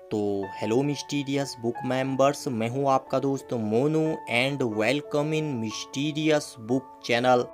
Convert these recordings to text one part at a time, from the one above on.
तो hello mysterious book members, मैं हूं आपका दोस्त Monu and welcome in mysterious book channel.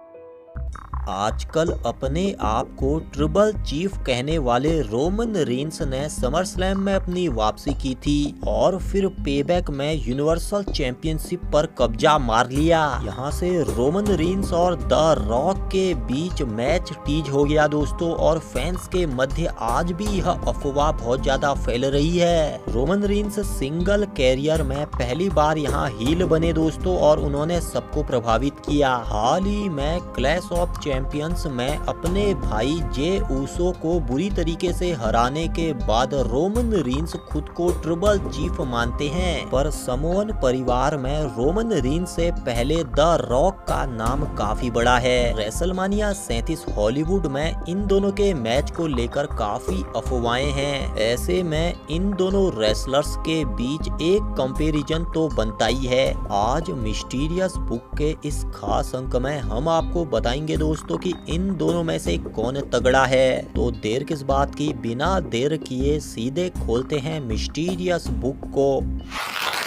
आजकल अपने आप को ट्रिबल चीफ कहने वाले रोमन रेंस ने समर स्लैम में अपनी वापसी की थी और फिर पेबैक में यूनिवर्सल चैंपियनशिप पर कब्जा मार लिया। यहाँ से रोमन रेंस और द रॉक के बीच मैच टीज हो गया दोस्तों, और फैंस के मध्य आज भी यह अफवाह बहुत ज्यादा फैल रही है। रोमन रेंस सिंगल कैरियर में पहली बार यहाँ हील बने दोस्तों, और उन्होंने सबको प्रभावित किया। हाल ही में क्लैश ऑफ चैंपियंस में अपने भाई जे ऊसो को बुरी तरीके से हराने के बाद रोमन रेंस खुद को ट्रिबल चीफ मानते हैं, पर समोन परिवार में रोमन रेंस से पहले द रॉक का नाम काफी बड़ा है। रेसलमानिया 37 हॉलीवुड में इन दोनों के मैच को लेकर काफी अफवाहें हैं। ऐसे में इन दोनों रेसलर्स के बीच एक कंपैरिजन तो बनता ही है। आज मिस्टीरियस बुक के इस खास अंक में हम आपको बताएंगे दोस्तों कि इन दोनों में से कौन तगड़ा है। तो देर किस बात की, बिना देर किए सीधे खोलते हैं मिस्टीरियस बुक को।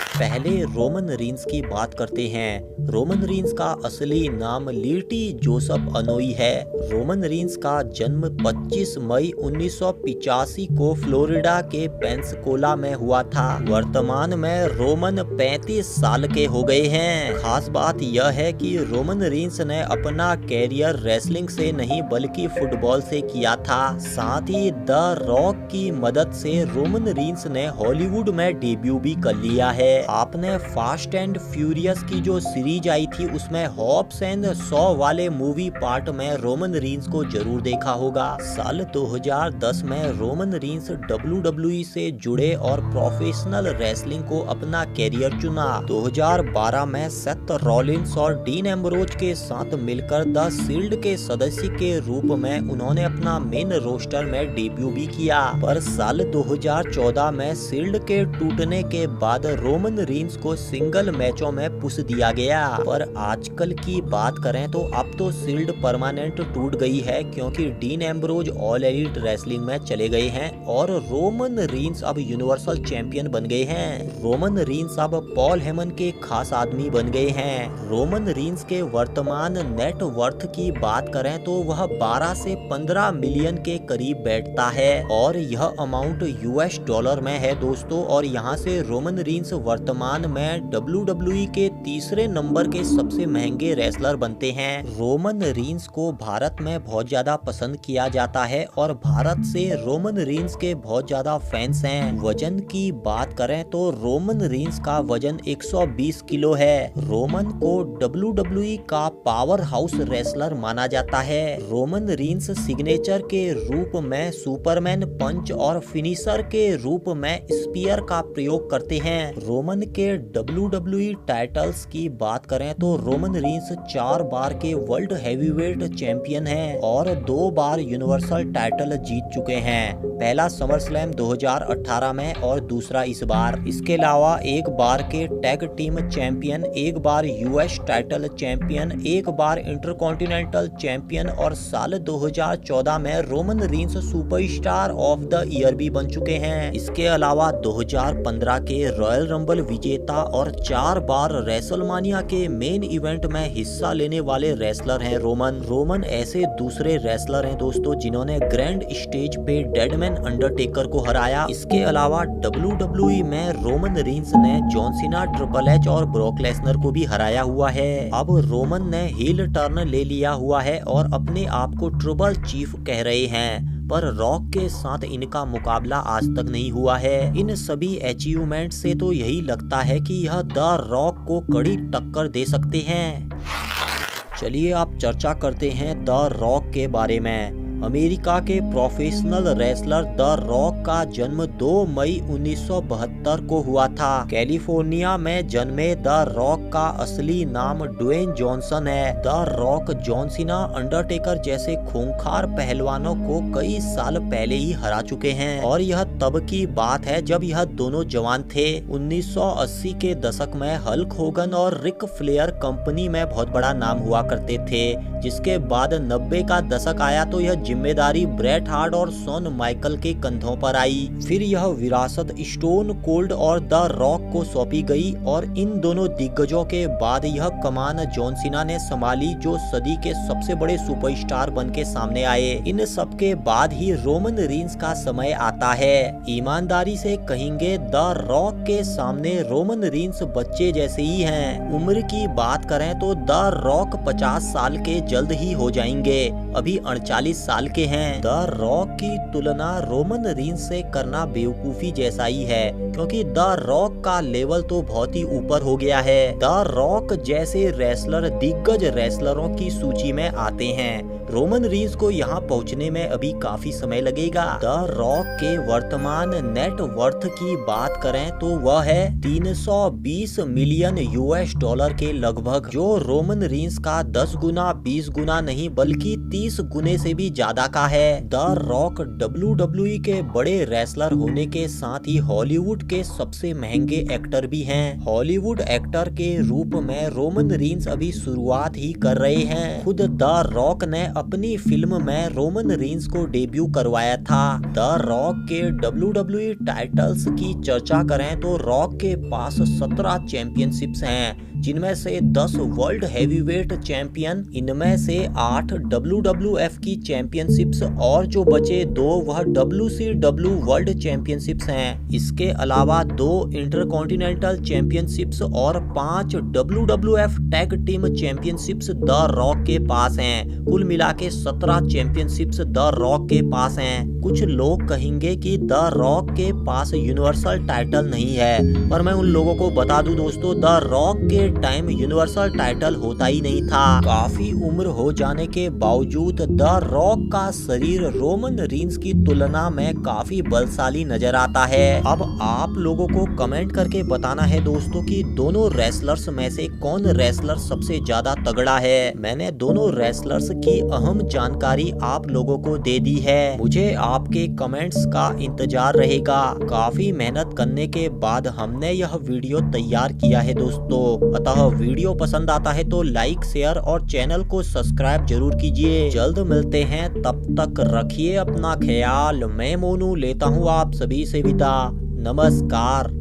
पहले रोमन रेंस की बात करते हैं। रोमन रेंस का असली नाम लीटी जोसेफ अनोई है। रोमन रेंस का जन्म 25 मई 1985 को फ्लोरिडा के पेंसकोला में हुआ था। वर्तमान में रोमन 35 साल के हो गए हैं। खास बात यह है कि रोमन रेंस ने अपना कैरियर रेसलिंग से नहीं बल्कि फुटबॉल से किया था। साथ ही द रॉक की मदद से रोमन रेंस ने हॉलीवुड में डेब्यू भी कर लिया है। आपने फास्ट एंड फ्यूरियस की जो सीरीज आई थी उसमें हॉब्स एंड शॉ वाले मूवी पार्ट में रोमन रेंस को जरूर देखा होगा। साल 2010 में रोमन रेंस WWE से जुड़े और प्रोफेशनल रेसलिंग को अपना कैरियर चुना। 2012 में सेथ रॉलिन्स और डीन एम्ब्रोज के साथ मिलकर द शील्ड के सदस्य के रूप में उन्होंने अपना मेन रोस्टर में डेब्यू भी किया, पर साल 2014 में शील्ड के टूटने के बाद रोमन रेंस को सिंगल मैचों में पुश दिया गया। पर आजकल की बात करें तो अब तो शील्ड परमानेंट टूट गई है, क्योंकि dean Ambrose all elite wrestling में चले गए हैं और रोमन रेंस अब यूनिवर्सल चैंपियन बन गए हैं। रोमन रेंस अब पॉल हेमन के खास आदमी बन गए हैं। रोमन रेंस के वर्तमान नेट वर्थ की बात करें तो वह 12 से 15 मिलियन के करीब बैठता है, और यह अमाउंट US डॉलर में है दोस्तों। और यहाँ से रोमन रेंस वर्तमान में WWE के तीसरे नंबर के सबसे महंगे रेसलर बनते हैं। रोमन रेंस को भारत में बहुत ज्यादा पसंद किया जाता है और भारत से रोमन रेंस के बहुत ज्यादा फैंस हैं। वजन की बात करें तो रोमन रेंस का वजन 120 किलो है। रोमन को WWE का पावर हाउस रेसलर माना जाता है। रोमन रेंस सिग्नेचर के रूप में सुपरमैन पंच और फिनिशर के रूप में स्पीयर का प्रयोग करते हैं। रोमन के WWE टाइटल्स की बात करें तो रोमन रेंस 4 बार के वर्ल्ड हैवीवेट चैंपियन हैं और 2 बार यूनिवर्सल टाइटल जीत चुके हैं। पहला समर स्लैम 2018 में और दूसरा इस बार। इसके अलावा 1 बार के टैग टीम चैंपियन, 1 बार US टाइटल चैंपियन, 1 बार इंटरकॉन्टिनेंटल चैंपियन, और साल 2014 में Roman Reigns superstar of the year भी बन चुके हैं। इसके अलावा 2015 के रॉयल रंबल विजेता और 4 बार रेसलमानिया के मेन इवेंट में हिस्सा लेने वाले रेसलर हैं रोमन ऐसे दूसरे रेसलर हैं दोस्तों जिन्होंने ग्रैंड स्टेज पे डेडमैन अंडरटेकर को हराया। इसके अलावा WWE में रोमन रेंस ने जॉन सीना, ट्रिपल एच और ब्रॉक लेसनर को भी हराया हुआ है। अब रोमन ने हील टर्न ले लिया हुआ है और अपने आप को ट्रिबल चीफ कह रहे हैं, पर रॉक के साथ इनका मुकाबला आज तक नहीं हुआ है। इन सभी अचीवमेंट से तो यही लगता है कि यह द रॉक को कड़ी टक्कर दे सकते हैं। चलिए आप चर्चा करते हैं द रॉक के बारे में। अमेरिका के प्रोफेशनल रेसलर द रॉक का जन्म 2 मई 1972 को हुआ था। कैलिफोर्निया में जन्मे द रॉक का असली नाम ड्वेन जॉनसन है। The rock John Cena, Undertaker जैसे खूंखार पहलवानों को कई साल पहले ही हरा चुके हैं, और यह तब की बात है जब यह दोनों जवान थे। 1980 के दशक में हल्क होगन और रिक फ्लेयर कंपनी में बहुत बड़ा नाम हुआ करते थे, जिसके बाद 90 का दशक आया तो यह जिम्मेदारी ब्रेट हार्ट और शॉन माइकल के कंधों पर आई। फिर यह विरासत स्टोन कोल्ड और द रॉक को सौंपी गई और इन दोनों दिग्गजों के बाद यह कमान जॉन सीना ने संभाली, जो सदी के सबसे बड़े सुपरस्टार बन के सामने आए। इन सब के बाद ही रोमन रीन्स का समय आता है। ईमानदारी से कहेंगे द रॉक के सामने रोमन रीन्स बच्चे जैसे ही हैं। उम्र की बात करें तो द रॉक 50 साल के जल्द ही हो जाएंगे, अभी 48 साल के हैं। द रॉक की तुलना रोमन रीन्स से करना बेवकूफी जैसा ही है, क्योंकि द रॉक का लेवल तो बहुत ही ऊपर हो गया है। द रॉक जैसे रेसलर दिग्गज रेसलरों की सूची में आते हैं। रोमन रीन्स को यहाँ पहुँचने में अभी काफी समय लगेगा। द रॉक के वर्तमान नेट वर्थ की बात करें तो वह है 320 मिलियन US$ के लगभग, जो रोमन रीन्स का 10 गुना 20 गुना नहीं बल्कि 30 गुने से भी ज्यादा का है। द रॉक WWE के बड़े रेसलर होने के साथ ही हॉलीवुड के सबसे महंगे एक्टर भी हैं। हॉलीवुड एक्टर के रूप में रोमन रीन्स अभी शुरुआत ही कर रहे हैं। खुद द रॉक ने अपनी फिल्म में रोमन रीन्स को डेब्यू करवाया था। द रॉक के WWE टाइटल्स की चर्चा करें तो रॉक के पास 17 चैंपियनशिप्स हैं, जिनमें से 10 वर्ल्ड हैवीवेट चैंपियन, इनमें से 8 WWF की चैंपियनशिप्स और जो बचे 2 वह WCW वर्ल्ड चैंपियनशिप्स हैं। इसके अलावा 2 इंटरकॉन्टिनेंटल चैंपियनशिप्स और 5 WWF tag team championships the rock के पास हैं। कुल मिला के 17 चैंपियनशिप्स द रॉक के पास हैं। कुछ लोग कहेंगे कि द रॉक के पास यूनिवर्सल टाइटल नहीं है, पर मैं उन लोगों को बता दूं दोस्तों, द रॉक के टाइम यूनिवर्सल टाइटल होता ही नहीं था। काफी उम्र हो जाने के बावजूद द रॉक का शरीर रोमन रीन्स की तुलना में काफी बलशाली नजर आता है। अब आप लोगों को कमेंट करके बताना है दोस्तों कि दोनों रेसलर्स में से कौन रेसलर सबसे ज्यादा तगड़ा है। मैंने दोनों रेसलर्स की अहम जानकारी आप लोगों को दे दी है। मुझे आपके कमेंट्स का इंतजार रहेगा। काफी मेहनत करने के बाद हमने यह वीडियो तैयार किया है दोस्तों, अतः वीडियो पसंद आता है तो लाइक शेयर और चैनल को सब्सक्राइब जरूर कीजिए। जल्द मिलते हैं, तब तक रखिए अपना ख्याल। मैं मोनू लेता हूँ आप सभी से विदा। नमस्कार।